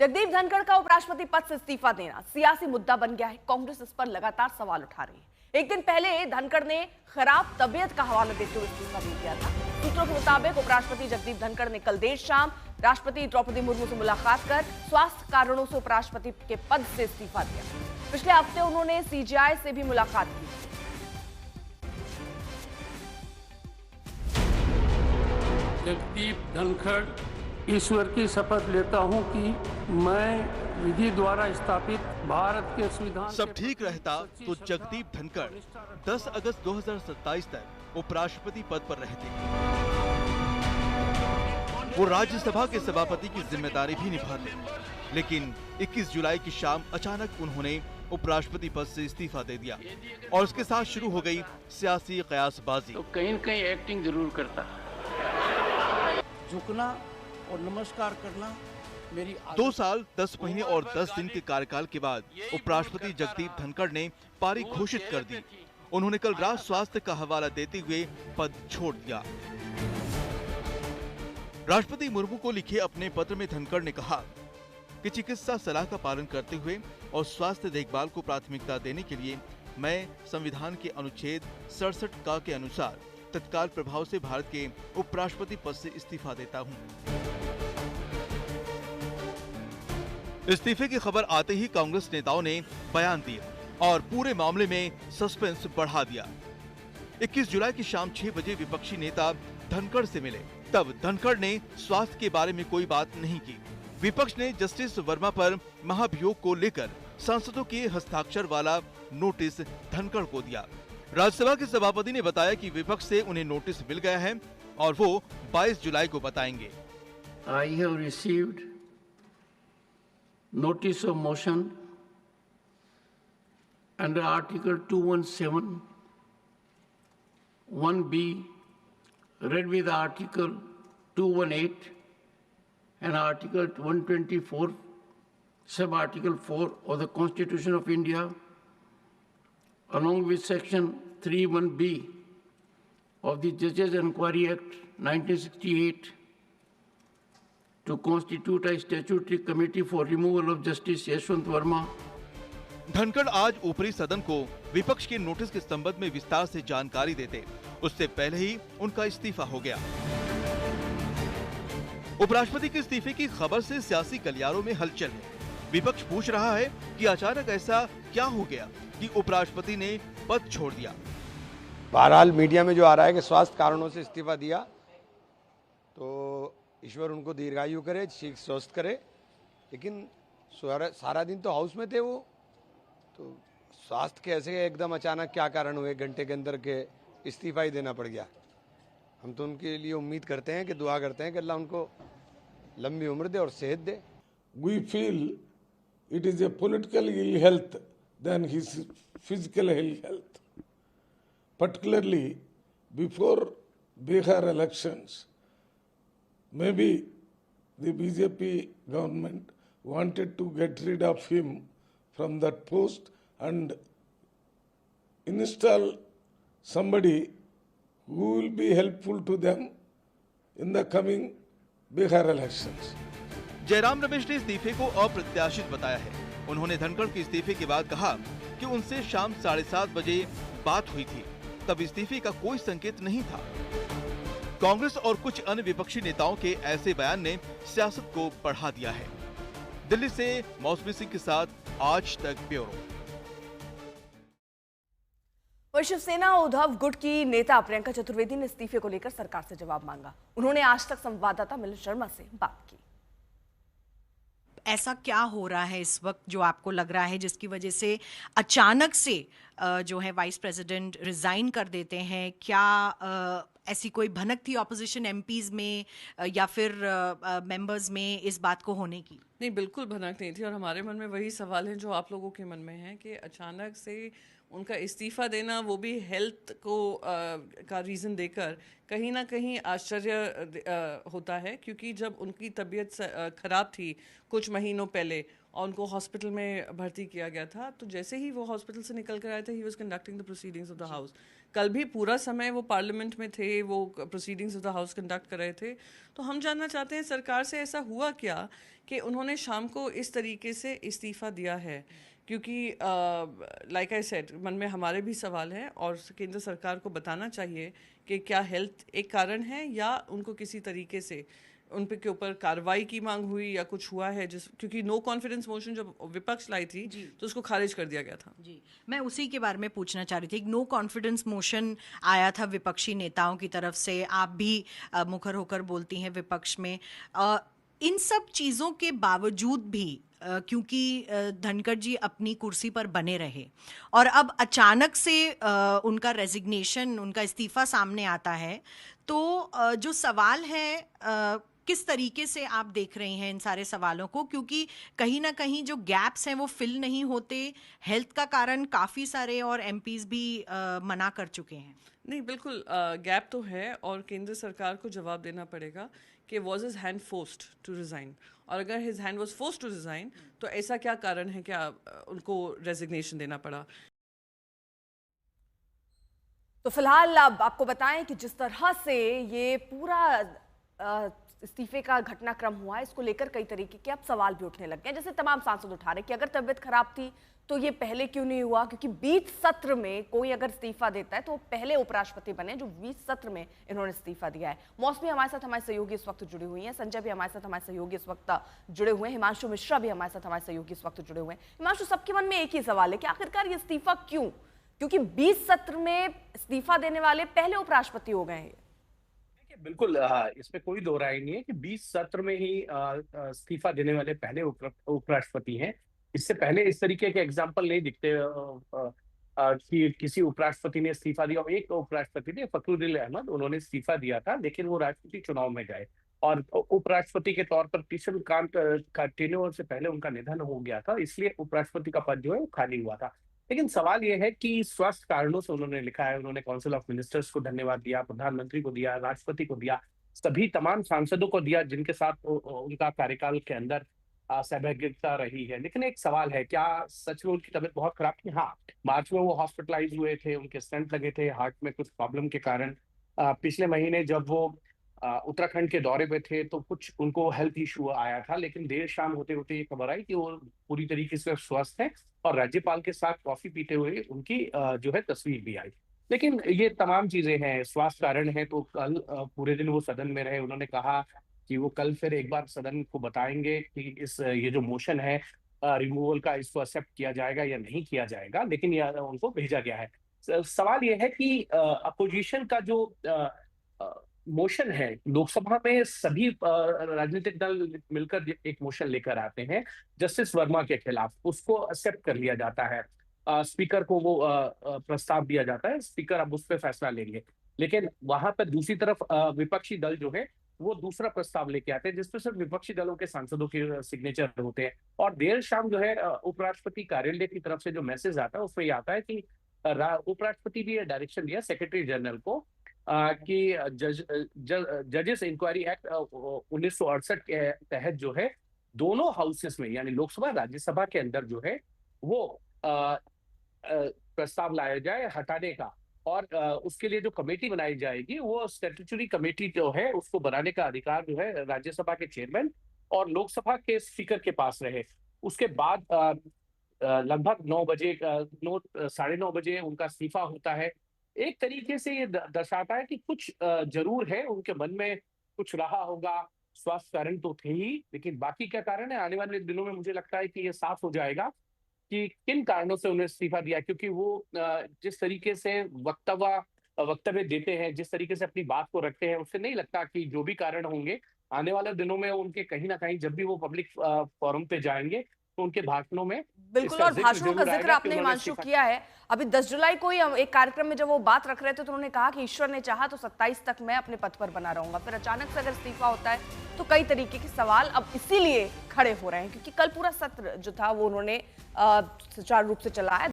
जगदीप धनखड़ का उपराष्ट्रपति पद से इस्तीफा देना सियासी मुद्दा बन गया है। कांग्रेस इस पर लगातार सवाल उठा रही है। एक दिन पहले धनखड़ ने खराब तबीयत का हवाला देते हुए इस्तीफा दे दिया था। सूत्रों के मुताबिक उपराष्ट्रपति जगदीप धनखड़ ने कल देर शाम राष्ट्रपति द्रौपदी मुर्मू से मुलाकात कर स्वास्थ्य कारणों से उपराष्ट्रपति के पद से इस्तीफा दिया। पिछले हफ्ते उन्होंने सीजेआई से भी मुलाकात की। जगदीप धनखड़ ईश्वर की शपथ लेता हूं कि मैं विधि द्वारा स्थापित भारत के संविधान। सब ठीक रहता तो जगदीप धनखड़ 10 अगस्त 2027 तक उपराष्ट्रपति पद पर रहते। वो राज्यसभा के सभापति की जिम्मेदारी भी निभाते, लेकिन 21 जुलाई की शाम अचानक उन्होंने उपराष्ट्रपति पद से इस्तीफा दे दिया और उसके साथ शुरू हो गई सियासी कयासबाजी। तो कहीं न कहीं एक्टिंग जरूर करता। झुकना और नमस्कार करना मेरी 2 साल 10 महीने और 10 दिन के कार्यकाल के बाद उपराष्ट्रपति जगदीप धनखड़ ने पारी घोषित कर दी। उन्होंने कल रात स्वास्थ्य का हवाला देते हुए पद छोड़ दिया। राष्ट्रपति मुर्मू को लिखे अपने पत्र में धनखड़ ने कहा कि चिकित्सा सलाह का पालन करते हुए और स्वास्थ्य देखभाल को प्राथमिकता देने के लिए मैं संविधान के अनुच्छेद 67 का के अनुसार तत्काल प्रभाव से भारत के उपराष्ट्रपति पद से इस्तीफा देता हूं। इस्तीफे की खबर आते ही कांग्रेस नेताओं ने बयान दिए और पूरे मामले में सस्पेंस बढ़ा दिया। 21 जुलाई की शाम 6 बजे विपक्षी नेता धनखड़ से मिले, तब धनखड़ ने स्वास्थ्य के बारे में कोई बात नहीं की। विपक्ष ने जस्टिस वर्मा पर महाभियोग को लेकर सांसदों के हस्ताक्षर वाला नोटिस धनखड़ को दिया। राज्यसभा के सभापति ने बताया कि विपक्ष से उन्हें नोटिस मिल गया है और वो 22 जुलाई को बताएंगे। I have received notice of motion under Article 217 1B read with Article 218 and Article 124 sub-Article 4 of the Constitution of India, along with Section 31B of the Judges Enquiry Act 1968, to constitute a statutory committee for removal of Justice Yashwant Verma. Dhankhar आज ऊपरी सदन को विपक्ष के notice के संबंध में विस्तार से जानकारी देते, उससे पहले ही उनका इस्तीफा हो गया। उपराष्ट्रपति के इस्तीफे की खबर से सियासी गलियारों में हलचल है। विपक्ष पूछ रहा है कि अचानक ऐसा क्या हो गया कि उपराष्ट्रपति ने पद छोड़ दिया। बहरहाल मीडिया में जो आ रहा है कि स्वास्थ्य कारणों से इस्तीफा दिया, तो ईश्वर उनको दीर्घायु करे, ठीक स्वस्थ करे। लेकिन सारा दिन तो हाउस में थे वो, तो स्वास्थ्य के ऐसे एकदम अचानक क्या कारण हुए घंटे के अंदर के इस्तीफा ही देना पड़ गया। हम तो उनके लिए उम्मीद करते हैं कि दुआ करते हैं कि अल्लाह उनको लंबी उम्र दे और सेहत दे। We feel it is a political ill health than his physical ill health. Particularly before Bihar elections, maybe the BJP government wanted to get rid of him from that post and install somebody who will be helpful to them in the coming Bihar elections. Jairam Ramesh ने इस्तीफे को अप्रत्याशित बताया है। उन्होंने धनखड़ के इस्तीफे के बाद कहा कि उनसे शाम 7:30 बजे बात हुई थी, तब इस्तीफे का कोई संकेत नहीं था। कांग्रेस और कुछ अन्य विपक्षी नेताओं के ऐसे बयान ने सियासत को बढ़ा दिया है। दिल्ली से मौसमी सिंह के साथ आज तक ब्यूरो। वहीं शिवसेना उद्धव गुट की नेता प्रियंका चतुर्वेदी ने इस्तीफे को लेकर सरकार से जवाब मांगा। उन्होंने आज तक संवाददाता मिलिंद शर्मा से बात की। ऐसा क्या हो रहा है इस वक्त जो आपको लग रहा है जिसकी वजह से अचानक से जो है वाइस प्रेसिडेंट रिजाइन कर देते हैं? क्या ऐसी कोई भनक थी ऑपोजिशन एमपीज में या फिर मेंबर्स में इस बात को होने की? नहीं, बिल्कुल भनक नहीं थी और हमारे मन में वही सवाल है जो आप लोगों के मन में है कि अचानक से उनका इस्तीफा देना, वो भी हेल्थ को का रीज़न देकर, कहीं ना कहीं आश्चर्य होता है। क्योंकि जब उनकी तबीयत ख़राब थी कुछ महीनों पहले और उनको हॉस्पिटल में भर्ती किया गया था। तो जैसे ही वो हॉस्पिटल से निकल कर आए थे, he was conducting the proceedings of the house. कल भी पूरा समय वो पार्लियामेंट में थे, वो proceedings of the house conduct कर रहे थे। तो हम जानना चाहते हैं सरकार से ऐसा हुआ क्या कि उन्होंने शाम को इस तरीके से इस्तीफ़ा दिया है, क्योंकि लाइक आई सेड, मन में हमारे भी सवाल हैं और केंद्र सरकार को बताना चाहिए कि क्या हेल्थ एक कारण है या उनको किसी तरीके से उन पे के ऊपर कार्रवाई की मांग हुई या कुछ हुआ है, क्योंकि नो कॉन्फिडेंस मोशन जब विपक्ष लाई थी तो उसको खारिज कर दिया गया था। जी, मैं उसी के बारे में पूछना चाह रही थी। एक नो कॉन्फिडेंस मोशन आया था विपक्षी नेताओं की तरफ से, आप भी मुखर होकर बोलती हैं विपक्ष में। इन सब चीज़ों के बावजूद भी क्योंकि धनखड़ जी अपनी कुर्सी पर बने रहे और अब अचानक से उनका रेजिग्नेशन, उनका इस्तीफा सामने आता है, तो जो सवाल है किस तरीके से आप देख रहे हैं इन सारे सवालों को, क्योंकि कहीं ना कहीं जो गैप्स हैं वो फिल नहीं होते। हेल्थ का कारण काफ़ी सारे और एमपीज भी मना कर चुके हैं। नहीं, बिल्कुल गैप तो है और केंद्र सरकार को जवाब देना पड़ेगा कि was his hand forced to resign, और अगर his hand was forced to resign तो ऐसा क्या कारण है कि उनको रेजिग्नेशन देना पड़ा। तो फिलहाल अब आपको बताएं कि जिस तरह से ये पूरा इस्तीफे का घटनाक्रम हुआ है, इसको लेकर कई तरीके के अब सवाल भी उठने लग गए हैं। जैसे तमाम सांसद उठा रहे कि अगर तबीयत खराब थी तो ये पहले क्यों नहीं हुआ, क्योंकि बीच सत्र में कोई अगर इस्तीफा देता है तो वो पहले उपराष्ट्रपति बने जो बीच सत्र में इन्होंने इस्तीफा दिया है। मौसमी हमारे साथ, हमारे सहयोगी इस वक्त जुड़े हुई हैं, संजय भी हमारे साथ, हमारे सहयोगी इस वक्त जुड़े हुए हैं, हिमांशु मिश्रा भी हमारे साथ, हमारे सहयोगी इस वक्त जुड़े हुए हैं। हिमांशु, सबके मन में एक ही सवाल है कि आखिरकार ये इस्तीफा क्यों, क्योंकि बीच सत्र में इस्तीफा देने वाले पहले उपराष्ट्रपति हो गए हैं। बिल्कुल, इसमें कोई दो राय नहीं है कि 20 सत्र में ही इस्तीफा देने वाले पहले उपराष्ट्रपति हैं। इससे पहले इस तरीके के एग्जाम्पल नहीं दिखते कि किसी उपराष्ट्रपति ने इस्तीफा दिया। एक उपराष्ट्रपति थे, फखरुद्दीन अहमद, उन्होंने इस्तीफा दिया था, लेकिन वो राष्ट्रपति चुनाव में गए और उपराष्ट्रपति के तौर पर किशनकांत का टेन्योर से पहले उनका निधन हो गया था, इसलिए उपराष्ट्रपति का पद जो है वो खाली हुआ था। लेकिन सवाल यह है कि स्वास्थ्य कारणों से उन्होंने लिखा है, उन्होंने काउंसिल ऑफ मिनिस्टर्स को धन्यवाद दिया, प्रधानमंत्री को दिया, राष्ट्रपति को दिया, सभी तमाम सांसदों को दिया जिनके साथ उनका कार्यकाल के अंदर सहभागिता रही है। लेकिन एक सवाल है, क्या सच में उनकी तबीयत बहुत खराब थी? हाँ, मार्च में वो हॉस्पिटलाइज हुए थे, उनके स्टेंट लगे थे हार्ट में कुछ प्रॉब्लम के कारण। पिछले महीने जब वो उत्तराखंड के दौरे पे थे तो कुछ उनको हेल्थ इशू आया था, लेकिन देर शाम होते होते ये खबर आई कि वो पूरी तरीके से स्वस्थ है और राज्यपाल के साथ कॉफी पीते हुए उनकी जो है तस्वीर भी आई। लेकिन ये तमाम चीजें हैं, स्वास्थ्य कारण है तो कल पूरे दिन वो सदन में रहे। उन्होंने कहा कि वो कल फिर एक बार सदन को बताएंगे कि ये जो मोशन है रिमूवल का, इसको एक्सेप्ट किया जाएगा या नहीं किया जाएगा, लेकिन ये उनको भेजा गया है। सवाल ये है कि अपोजिशन का जो मोशन है, लोकसभा में सभी राजनीतिक दल मिलकर एक मोशन लेकर आते हैं जस्टिस वर्मा के खिलाफ, उसको एक्सेप्ट कर लिया जाता है, स्पीकर को वो प्रस्ताव दिया जाता है, स्पीकर अब उस पर फैसला लेंगे। लेकिन वहां पर दूसरी तरफ विपक्षी दल जो है वो दूसरा प्रस्ताव लेके आते हैं जिसपे सिर्फ विपक्षी दलों के सांसदों के सिग्नेचर होते हैं। और देर शाम जो है उपराष्ट्रपति कार्यालय की तरफ से जो मैसेज आता है उसमें ये आता है कि उपराष्ट्रपति ने डायरेक्शन दिया सेक्रेटरी जनरल को कि जजेस इंक्वायरी एक्ट 1968 के तहत जो है दोनों हाउसेस में, यानी लोकसभा राज्यसभा के अंदर जो है वो प्रस्ताव लाया जाए हटाने का, और उसके लिए जो कमेटी बनाई जाएगी वो स्टैट्यूटरी कमेटी जो है उसको बनाने का अधिकार जो है राज्यसभा के चेयरमैन और लोकसभा के स्पीकर के पास रहे। उसके बाद लगभग 9 बजे 9:30 बजे उनका इस्तीफा होता है। एक तरीके से ये दर्शाता है कि कुछ जरूर है उनके मन में, कुछ रहा होगा, स्वास्थ्य कारण तो थे ही, लेकिन बाकी क्या कारण है आने वाले दिनों में मुझे लगता है कि ये साफ हो जाएगा कि किन कारणों से उन्हें इस्तीफा दिया। क्योंकि वो जिस तरीके से वक्तव्य देते हैं, जिस तरीके से अपनी बात को रखते हैं, उससे नहीं लगता कि जो भी कारण होंगे आने वाले दिनों में उनके कहीं ना कहीं जब भी वो पब्लिक फोरम पे जाएंगे तो उनके भाषणों में बिल्कुल, और भाषणों का जिक्र आपने हिमांशु किया है। अभी 10 जुलाई को ही एक कार्यक्रम में जब वो बात रख रहे थे तो उन्होंने कहा कि ईश्वर ने चाहा तो 27 तक मैं अपने पद पर बना रहूंगा। फिर अचानक से अगर इस्तीफा होता है तो कई तरीके के सवाल अब इसीलिए खड़े हो रहे हैं क्योंकि कल पूरा सत्र जो था वो उन्होंने सुचारू रूप से चलाया।